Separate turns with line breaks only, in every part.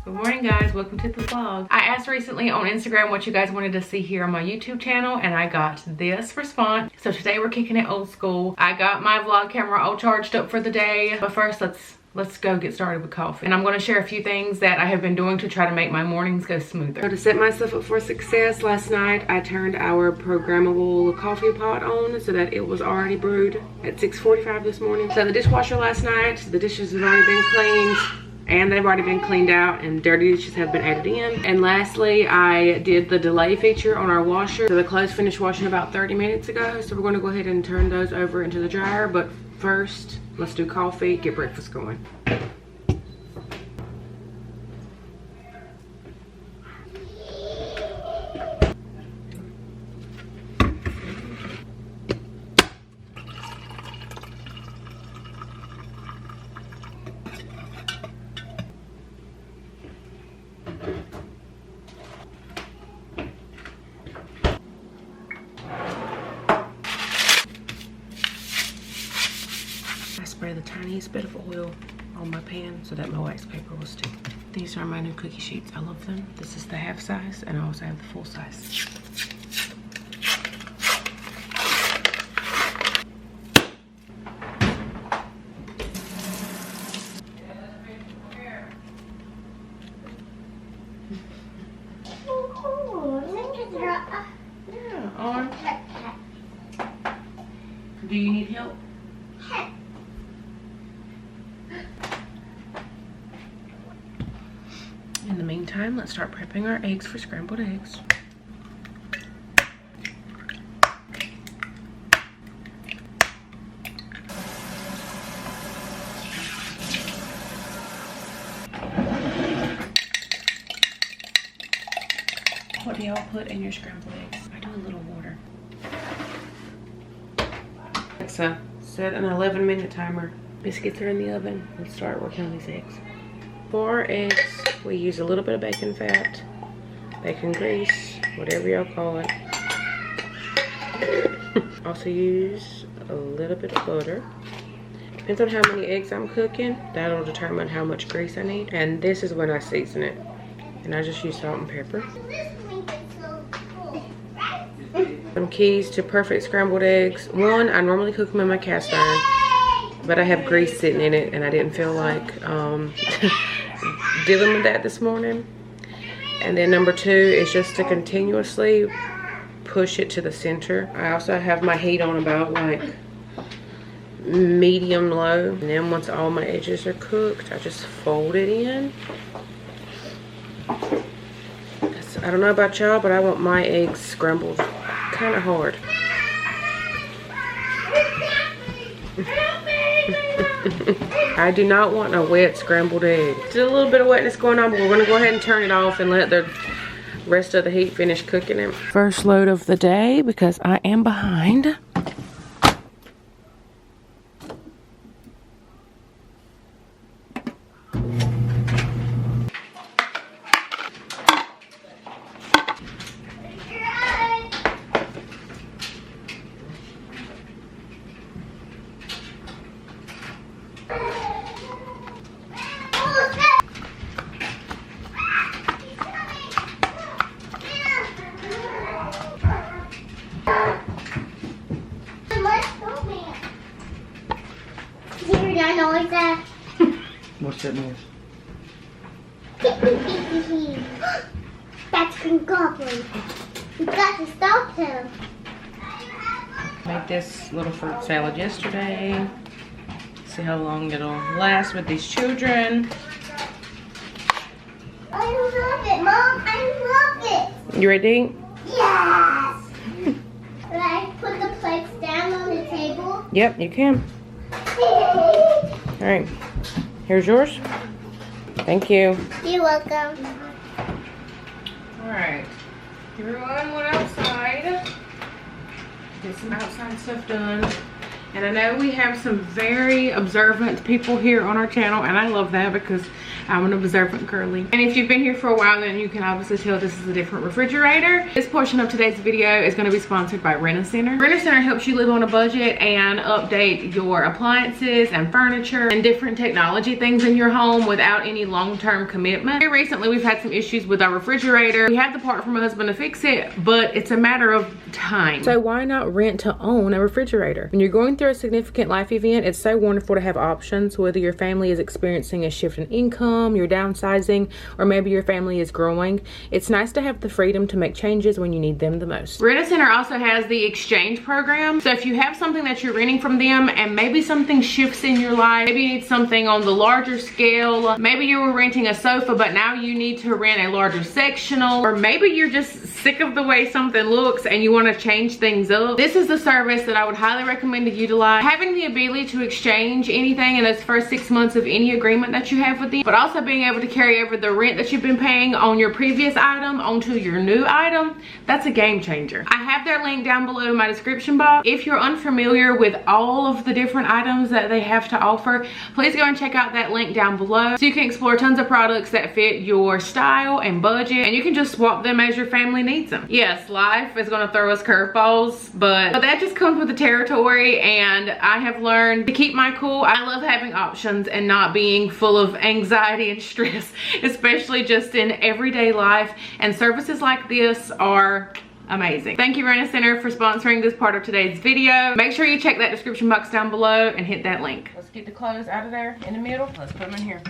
Good morning, guys. Welcome to the vlog. I asked recently on Instagram what you guys wanted to see here on my YouTube channel, and I got this response. So today we're kicking it old school. I got my vlog camera all charged up for the day, but first let's go get started with coffee. And I'm going to share a few things that I have been doing to try to make my mornings go smoother. So to set myself up for success, last night I turned our programmable coffee pot on so that it was already brewed at 6:45 this morning. So the dishwasher last night, the dishes have already been cleaned. And they've already been cleaned out and dirty dishes have been added in. And lastly, I did the delay feature on our washer. So the clothes finished washing about 30 minutes ago. So we're gonna go ahead and turn those over into the dryer. But first, let's do coffee, get breakfast going. Spray the tiniest bit of oil on my pan so that my wax paper will stick. These are my new cookie sheets. I love them. This is the half size and I also have the full size. Yeah, on. Do you need help? In the meantime, let's start prepping our eggs for scrambled eggs. What do y'all put in your scrambled eggs? I do a little water. Alexa, set an 11-minute timer. Biscuits are in the oven. Let's start working on these eggs. For our eggs, we use a little bit of bacon fat, bacon grease, whatever y'all call it. Also use a little bit of butter. Depends on how many eggs I'm cooking. That'll determine how much grease I need. And this is when I season it. And I just use salt and pepper. Some keys to perfect scrambled eggs. One, I normally cook them in my cast iron, but I have grease sitting in it and I didn't feel like dealing with that this morning. And then number two is just to continuously push it to the center. I also have my heat on about like medium low, and then once all my edges are cooked, I just fold it in. I don't know about y'all, but I want my eggs scrambled kind of hard. I do not want a wet scrambled egg. Still a little bit of wetness going on, but we're gonna go ahead and turn it off and let the rest of the heat finish cooking it. First load of the day because I am behind.
What's that noise?
That's Green Goblin. We got to stop him.
Made this little fruit salad yesterday. See how long it'll last with these children.
I love it, Mom. I love it.
You ready?
Yes. Can I put the plates down on the table?
Yep, you can. All right. Here's yours. Thank you.
You're welcome.
All right. Everyone went outside. Get some outside stuff done. And I know we have some very observant people here on our channel, and I love that because I'm an observant girly. And if you've been here for a while, then you can obviously tell this is a different refrigerator. This portion of today's video is going to be sponsored by Rent-A-Center. Rent-A-Center helps you live on a budget and update your appliances and furniture and different technology things in your home without any long-term commitment. Very recently, we've had some issues with our refrigerator. We have the part from my husband to fix it, but it's a matter of time. So why not rent to own a refrigerator? When you're going through a significant life event, it's so wonderful to have options, whether your family is experiencing a shift in income, you're downsizing, or maybe your family is growing. It's nice to have the freedom to make changes when you need them the most. Rent-A-Center also has the exchange program. So if you have something that you're renting from them and maybe something shifts in your life, maybe you need something on the larger scale, maybe you were renting a sofa but now you need to rent a larger sectional, or maybe you're just sick of the way something looks and you want to change things up, this is the service that I would highly recommend to utilize. Having the ability to exchange anything in those first 6 months of any agreement that you have with them, but also being able to carry over the rent that you've been paying on your previous item onto your new item, that's a game changer. I have their link down below in my description box. If you're unfamiliar with all of the different items that they have to offer, please go and check out that link down below so you can explore tons of products that fit your style and budget, and you can just swap them as your family needs them. Yes, life is going to throw us curveballs, but that just comes with the territory, and I have learned to keep my cool. I love having options and not being full of anxiety and stress, especially just in everyday life, and services like this are amazing. Thank you, Rent-A-Center, for sponsoring this part of today's video. Make sure you check that description box down below and hit that link. Let's get the clothes out of there in the middle. Let's put them in here.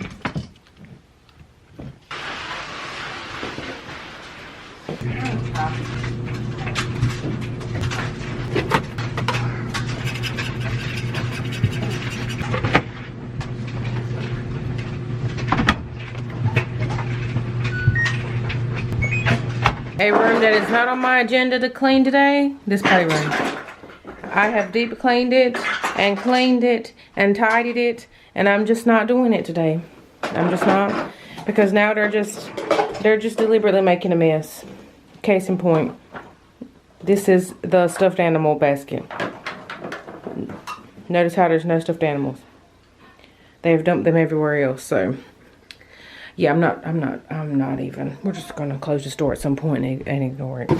A room that is not on my agenda to clean today, this playroom. I have deep cleaned it and tidied it, and I'm just not doing it today. I'm just not, because now they're just deliberately making a mess. Case in point, this is the stuffed animal basket. Notice how there's no stuffed animals. They have dumped them everywhere else, so yeah, I'm not even. We're just gonna close the store at some point and ignore it.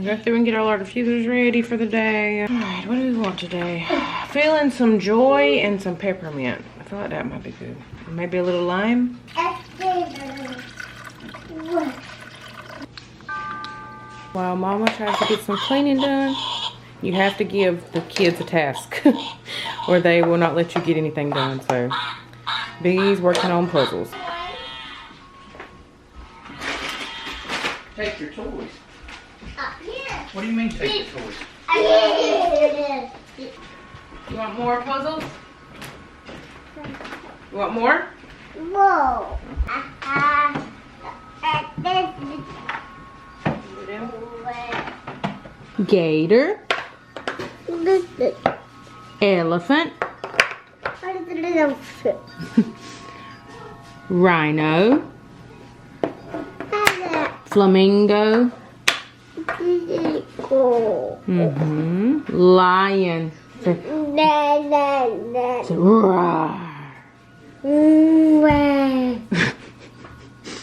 Go through and get all our diffusers ready for the day. All right, what do we want today? Feeling some joy and some peppermint. I feel like that might be good. Maybe a little lime. While Mama tries to get some cleaning done, you have to give the kids a task or they will not let you get anything done. So Biggie's working on puzzles.
Take your toys.
Here.
What do you mean take your toys?
You want more puzzles? You want more?
Whoa.
Gator. Elephant. Rhino. Flamingo. Lion. Roar.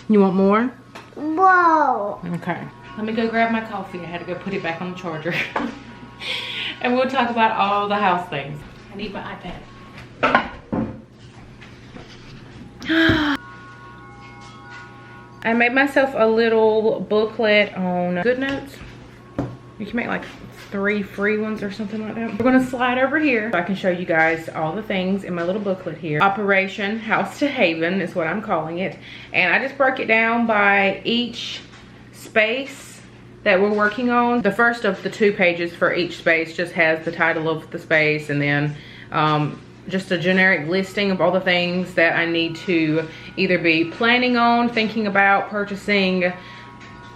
You want more?
Whoa.
Okay. Let me go grab my coffee. I had to go put it back on the charger. And we'll talk about all the house things. I need my iPad. I made myself a little booklet on GoodNotes. You can make like 3 free ones or something like that. We're gonna slide over here so I can show you guys all the things in my little booklet here. Operation House to Haven is what I'm calling it. And I just broke it down by each space that we're working on. The first of the 2 pages for each space just has the title of the space, and then just a generic listing of all the things that I need to either be planning on, thinking about, purchasing,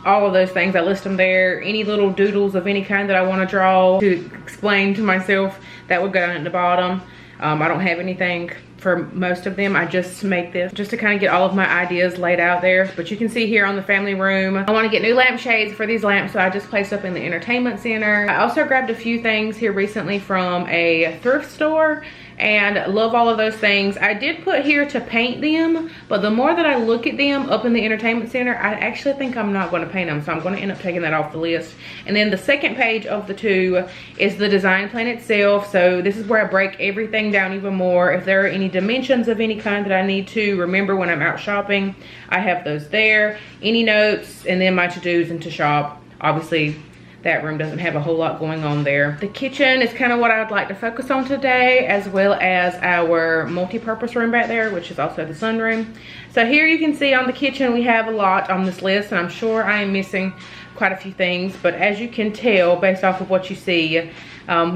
all of those things. I list them there. Any little doodles of any kind that I want to draw to explain to myself, that would go down at the bottom. I don't have anything for most of them. I just make this just to kind of get all of my ideas laid out there. But you can see here on the family room, I want to get new lampshades for these lamps, so I just placed up in the entertainment center. I also grabbed a few things here recently from a thrift store and love all of those things. I did put here to paint them, but the more that I look at them up in the entertainment center, I actually think I'm not going to paint them, so I'm going to end up taking that off the list. And then the second page of the 2 is the design plan itself. So this is where I break everything down even more. If there are any dimensions of any kind that I need to remember when I'm out shopping, I have those there. Any notes, and then my to-dos and to shop. Obviously, that room doesn't have a whole lot going on there. The kitchen is kind of what I would like to focus on today, as well as our multi-purpose room back there, which is also the sunroom. So here you can see on the kitchen, we have a lot on this list, and I'm sure I am missing quite a few things, but as you can tell based off of what you see,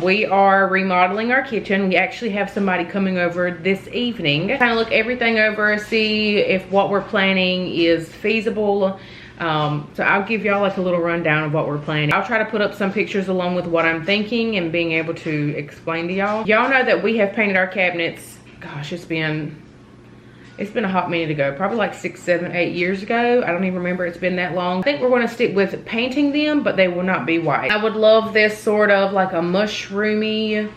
we are remodeling our kitchen. We actually have somebody coming over this evening. Kind of look everything over, see if what we're planning is feasible. So I'll give y'all like a little rundown of what we're planning. I'll try to put up some pictures along with what I'm thinking and being able to explain to y'all. Y'all know that we have painted our cabinets, gosh, it's been a hot minute ago, probably like 6, 7, 8 years ago. I don't even remember, it's been that long. I think we're going to stick with painting them, but they will not be white. I would love this sort of like a mushroomy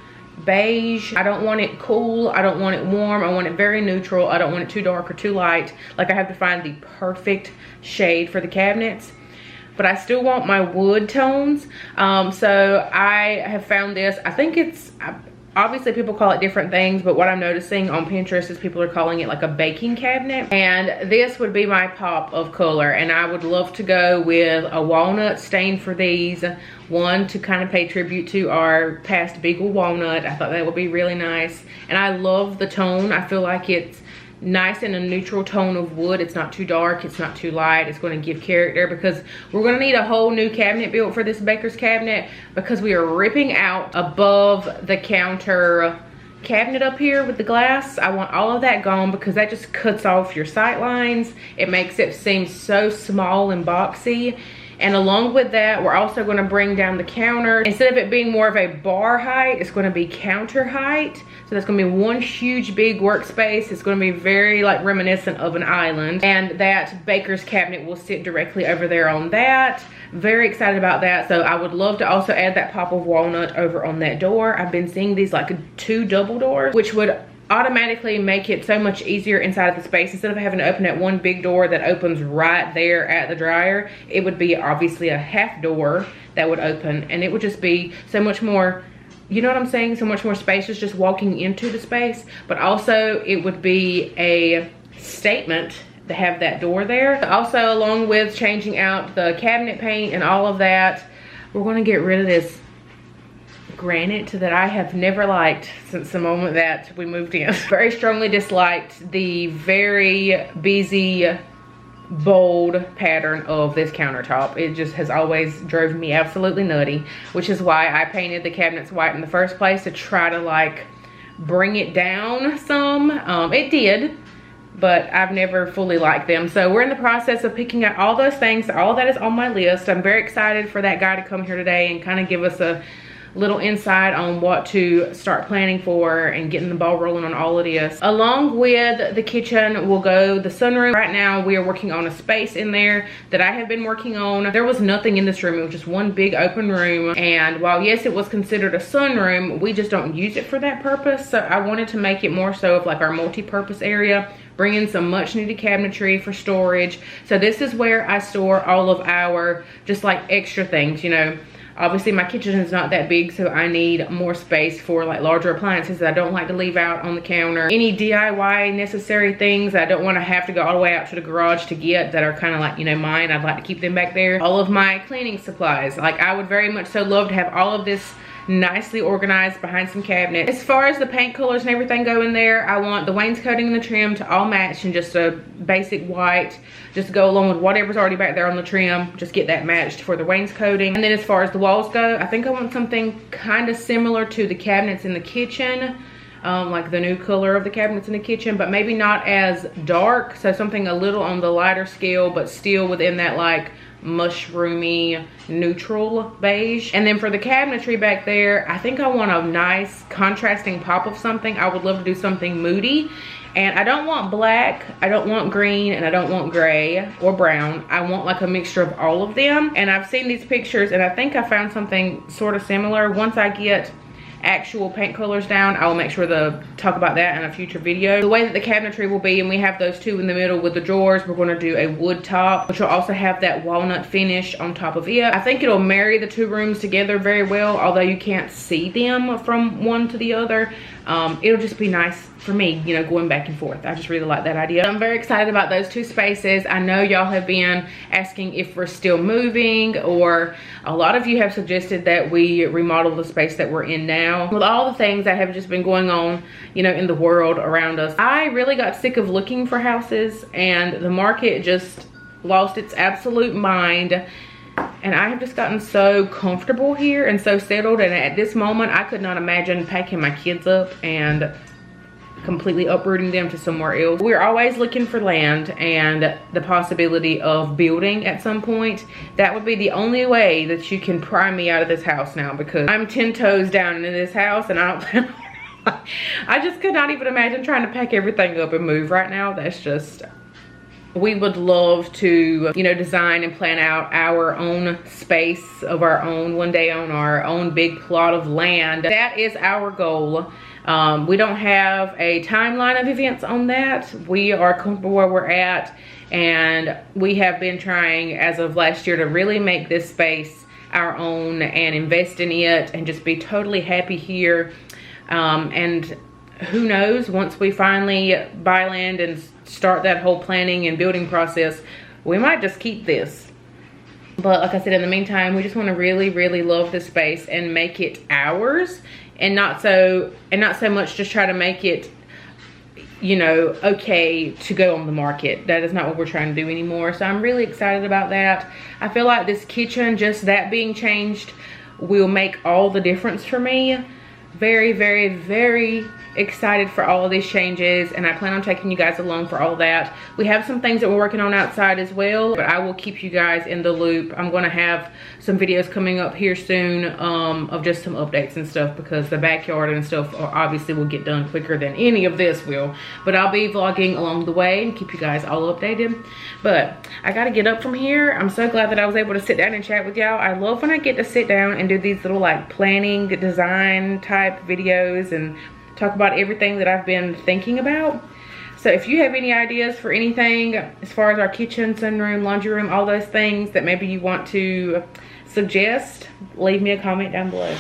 beige. I don't want it cool, I don't want it warm, I want it very neutral. I don't want it too dark or too light. Like, I have to find the perfect shade for the cabinets, but I still want my wood tones. So I have found this, I think it's, obviously people call it different things, but what I'm noticing on Pinterest is people are calling it like a baking cabinet. And this would be my pop of color. And I would love to go with a walnut stain for these. One, to kind of pay tribute to our past Beagle walnut. I thought that would be really nice. And I love the tone. I feel like it's nice in a neutral tone of wood. It's not too dark, it's not too light. It's going to give character, because we're going to need a whole new cabinet built for this baker's cabinet, because we are ripping out above the counter cabinet up here with the glass. I want all of that gone, because that just cuts off your sight lines. It makes it seem so small and boxy. And along with that, we're also going to bring down the counter. Instead of it being more of a bar height, it's going to be counter height. So that's going to be one huge big workspace. It's going to be very like reminiscent of an island. And that baker's cabinet will sit directly over there on that. Very excited about that. So I would love to also add that pop of walnut over on that door. I've been seeing these like 2 double doors, which would automatically make it so much easier inside of the space. Instead of having to open that one big door that opens right there at the dryer, it would be obviously a half door that would open, and it would just be so much more, you know what I'm saying, so much more spacious just walking into the space. But also it would be a statement to have that door there. Also, along with changing out the cabinet paint and all of that, we're going to get rid of this granite that I have never liked since the moment that we moved in. Very strongly disliked the very busy, bold pattern of this countertop. It just has always drove me absolutely nutty, which is why I painted the cabinets white in the first place, to try to like bring it down some. It did, but I've never fully liked them. So we're in the process of picking out all those things. All that is on my list. I'm very excited for that guy to come here today and kind of give us a little insight on what to start planning for and getting the ball rolling on all of this. Along with the kitchen will go the sunroom. Right now we are working on a space in there that I have been working on. There was nothing in this room. It was just one big open room, and while yes, it was considered a sunroom, we just don't use it for that purpose. So I wanted to make it more so of like our multi-purpose area, bring in some much needed cabinetry for storage. So this is where I store all of our just like extra things, you know. Obviously my kitchen is not that big, so I need more space for like larger appliances that I don't like to leave out on the counter. Any DIY necessary things I don't want to have to go all the way out to the garage to get, that are kind of like, you know, mine. I'd like to keep them back there. All of my cleaning supplies. Like, I would very much so love to have all of this nicely organized behind some cabinets. As far as the paint colors and everything go in there, I want the wainscoting and the trim to all match in just a basic white, just to go along with whatever's already back there on the trim. Just get that matched for the wainscoting. And then as far as the walls go, I think I want something kind of similar to the cabinets in the kitchen, like the new color of the cabinets in the kitchen, but maybe not as dark. So something a little on the lighter scale, but still within that like mushroomy neutral beige. And then for the cabinetry back there, I think I want a nice contrasting pop of something. I would love to do something moody. And I don't want black, I don't want green, and I don't want gray or brown. I want like a mixture of all of them. And I've seen these pictures and I think I found something sort of similar. Once I get actual paint colors down, I will make sure to talk about that in a future video. The way that the cabinetry will be, and we have those two in the middle with the drawers, we're gonna do a wood top, which will also have that walnut finish on top of it. I think it'll marry the two rooms together very well, although you can't see them from one to the other. It'll just be nice for me, you know, going back and forth. I just really like that idea. I'm very excited about those two spaces. I know y'all have been asking if we're still moving, or a lot of you have suggested that we remodel the space that we're in now. With all the things that have just been going on, you know, in the world around us, I really got sick of looking for houses, and the market just lost its absolute mind. And I have just gotten so comfortable here and so settled, and at this moment I could not imagine packing my kids up and completely uprooting them to somewhere else. We're always looking for land and the possibility of building at some point. That would be the only way that you can pry me out of this house now, because I'm 10 toes down into this house, and I just could not even imagine trying to pack everything up and move right now. That's just, we would love to, you know, design and plan out our own space of our own one day on our own big plot of land. That is our goal. We don't have a timeline of events on that. We are comfortable where we're at, and we have been trying as of last year to really make this space our own and invest in it and just be totally happy here. And who knows, once we finally buy land and start that whole planning and building process, we might just keep this. But like I said, in the meantime, we just want to really, really love this space and make it ours, and not so much just try to make it, you know, okay to go on the market. That is not what we're trying to do anymore. So I'm really excited about that. I feel like this kitchen, just that being changed, will make all the difference for me. Very, very, very excited for all of these changes, and I plan on taking you guys along for all that. We have some things that we're working on outside as well, but I will keep you guys in the loop. I'm going to have some videos coming up here soon of just some updates and stuff, because the backyard and stuff obviously will get done quicker than any of this will. But I'll be vlogging along the way and keep you guys all updated. But I got to get up from here. I'm so glad that I was able to sit down and chat with y'all. I love when I get to sit down and do these little like planning, design type videos and talk about everything that I've been thinking about. So if you have any ideas for anything as far as our kitchen, sunroom, laundry room, all those things that maybe you want to suggest, leave me a comment down below.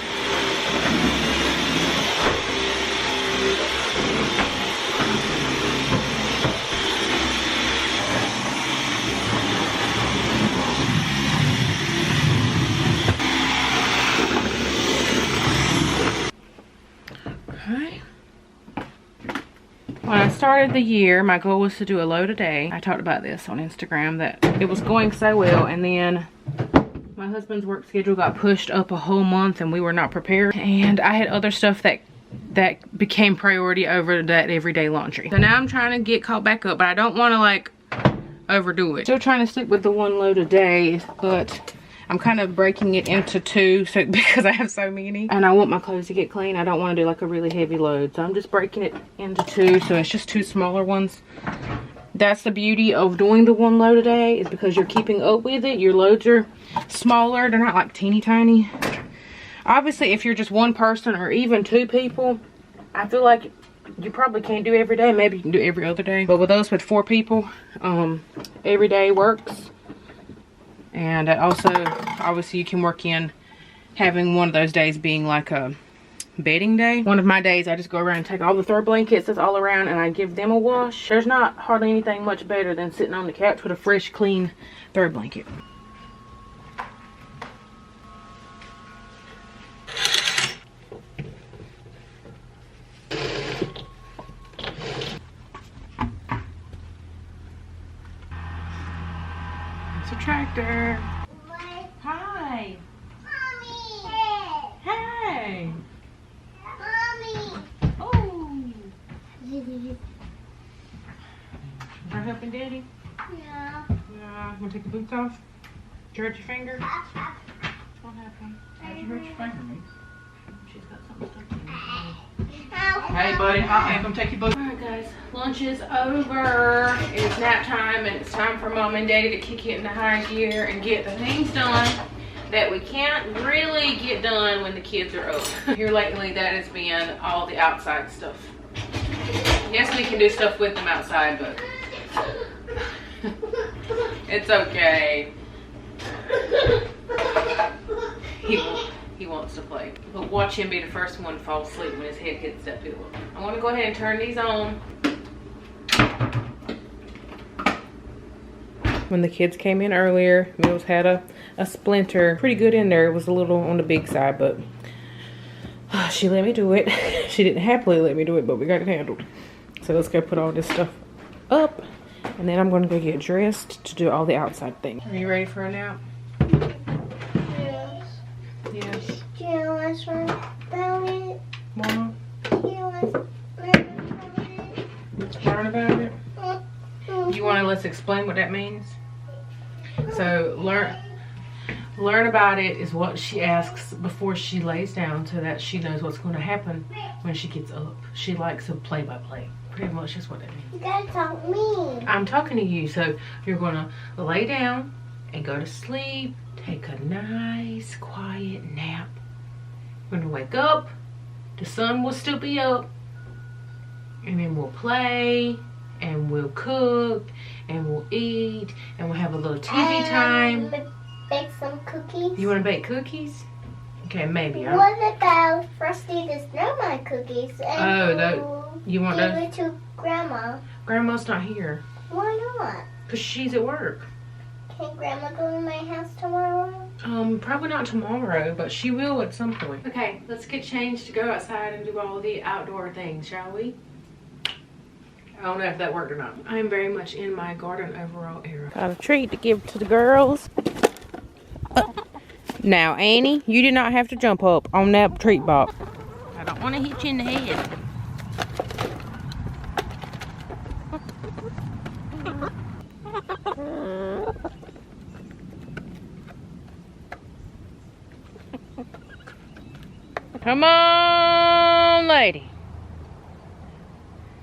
Okay. When I started the year, my goal was to do a load a day. I talked about this on Instagram, that it was going so well, and then my husband's work schedule got pushed up a whole month and we were not prepared, and I had other stuff that became priority over that everyday laundry. So now I'm trying to get caught back up, but I don't want to like overdo it. Still trying to stick with the one load a day, but I'm kind of breaking it into two, so because I have so many and I want my clothes to get clean. I don't want to do like a really heavy load, so I'm just breaking it into two, so it's just two smaller ones. That's the beauty of doing the one load a day, is because you're keeping up with it. Your loads are smaller, they're not like teeny tiny. Obviously if you're just one person or even two people, I feel like you probably can't do every day. Maybe you can do every other day, but with us with 4 people, every day works. And also, obviously you can work in having one of those days being like a bedding day. One of my days, I just go around and take all the throw blankets that's all around and I give them a wash. There's not hardly anything much better than sitting on the couch with a fresh, clean throw blanket. It's a tractor. Hi.
Mommy.
Hey.
Mommy.
Oh. Are you helping Daddy?
Yeah.
Yeah. Want to take the boots off? Did you hurt your finger? What happened?
How'd you hurt your finger, me?
She's got something stuck in her.
Hey, buddy. I'll come take your book.
Alright guys, lunch is over. It's nap time and it's time for mom and daddy to kick it into high gear and get the things done that we can't really get done when the kids are up. Here lately that has been all the outside stuff. Yes, we can do stuff with them outside, but it's okay. He wants to play. But watch him be the first one to fall asleep when his head hits that pillow. I want to go ahead and turn these on. When the kids came in earlier, Mills had a splinter. Pretty good in there. It was a little on the big side, but she let me do it. She didn't happily let me do it, but we got it handled. So let's go put all this stuff up. And then I'm going to go get dressed to do all the outside things. Are you ready for a nap? Yes.
Do you want to learn about it?
Mama?
Do you want to learn about it?
Learn about it? You want to let's explain what that means? So learn about it is what she asks before she lays down so that she knows what's going to happen when she gets up. She likes a play-by-play. Pretty much is what that means.
You gotta talk to me.
I'm talking to you. So you're going to lay down and go to sleep. Take a nice quiet nap. When you wake up, the sun will still be up. And then we'll play. And we'll cook. And we'll eat. And we'll have a little TV time.
Bake some cookies.
You want to bake cookies? Okay, maybe.
What about Frosty the Snowman cookies? And
you want
give
those?
it to Grandma.
Grandma's not here.
Why not?
Because she's at work.
Can Grandma go to my house tomorrow?
Probably not tomorrow, but she will at some point. Okay, let's get changed to go outside and do all the outdoor things, shall we? I don't know if that worked or not. I'm very much in my garden overall era. Got a treat to give to the girls. Now, Annie, you did not have to jump up on that treat box. I don't want to hit you in the head. Come on, lady.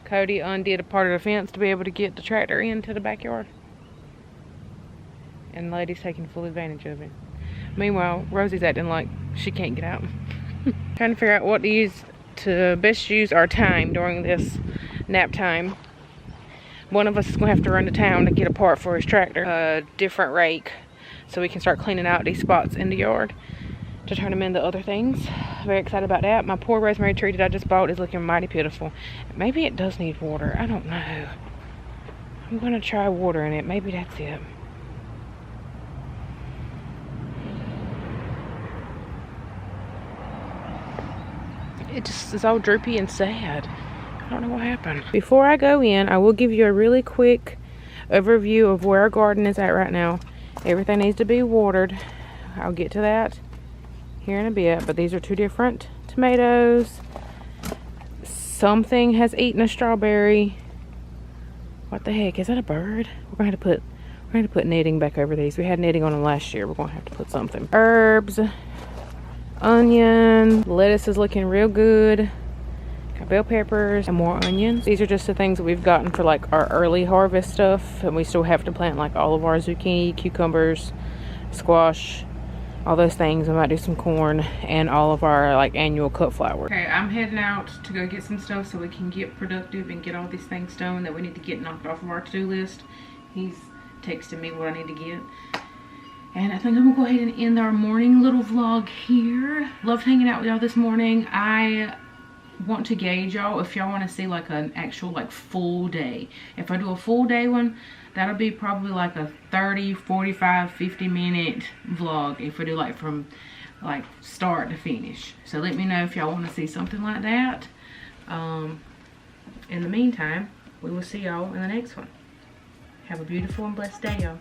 Cody undid a part of the fence to be able to get the tractor into the backyard. And the lady's taking full advantage of it. Meanwhile, Rosie's acting like she can't get out. Trying to figure out what to best use our time during this nap time. One of us is going to have to run to town to get a part for his tractor. A different rake. So we can start cleaning out these spots in the yard to turn them into other things. Very excited about that. My poor rosemary tree that I just bought is looking mighty pitiful. Maybe it does need water. I don't know. I'm going to try watering it. Maybe that's it. It just is all droopy and sad. I don't know what happened. Before I go in, I will give you a really quick overview of where our garden is at right now. Everything needs to be watered. I'll get to that here in a bit, but these are two different tomatoes. Something has eaten a strawberry. What the heck? Is that a bird? We're gonna have to put netting back over these. We had netting on them last year. We're gonna have to put something. Herbs, onion, lettuce is looking real good. Got bell peppers and more onions. These are just the things that we've gotten for like our early harvest stuff, and we still have to plant like all of our zucchini, cucumbers, squash, all those things. I might do some corn and all of our like annual cut flower. Okay, I'm heading out to go get some stuff so we can get productive and get all these things done that we need to get knocked off of our to-do list. He's texting me what I need to get. And I think I'm gonna go ahead and end our morning little vlog here. Loved hanging out with y'all this morning. I want to gauge y'all if y'all want to see like an actual like full day. If I do a full day one, that'll be probably like a 30, 45, 50 minute vlog if I do like from like start to finish. So let me know if y'all want to see something like that. In the meantime, we will see y'all in the next one. Have a beautiful and blessed day, y'all.